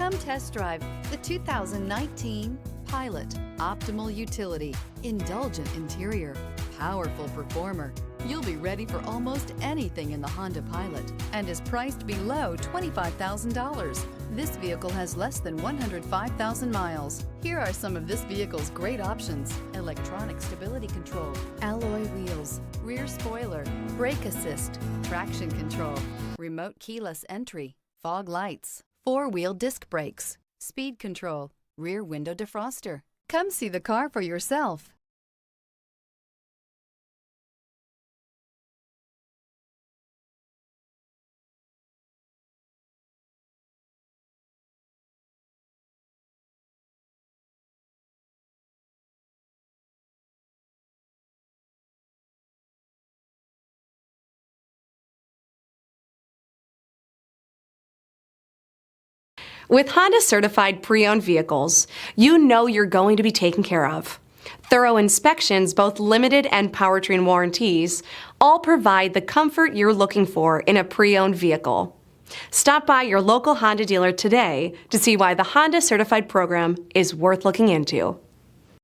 Come test drive the 2019 Pilot. Optimal utility, indulgent interior, powerful performer. You'll be ready for almost anything in the Honda Pilot and is priced below $25,000. This vehicle has less than 105,000 miles. Here are some of this vehicle's great options: electronic stability control, alloy wheels, rear spoiler, brake assist, traction control, remote keyless entry, fog lights, four-wheel disc brakes, speed control, rear window defroster. Come see the car for yourself. With Honda Certified Pre-Owned vehicles, you know you're going to be taken care of. Thorough inspections, both limited and powertrain warranties, all provide the comfort you're looking for in a pre-owned vehicle. Stop by your local Honda dealer today to see why the Honda Certified program is worth looking into.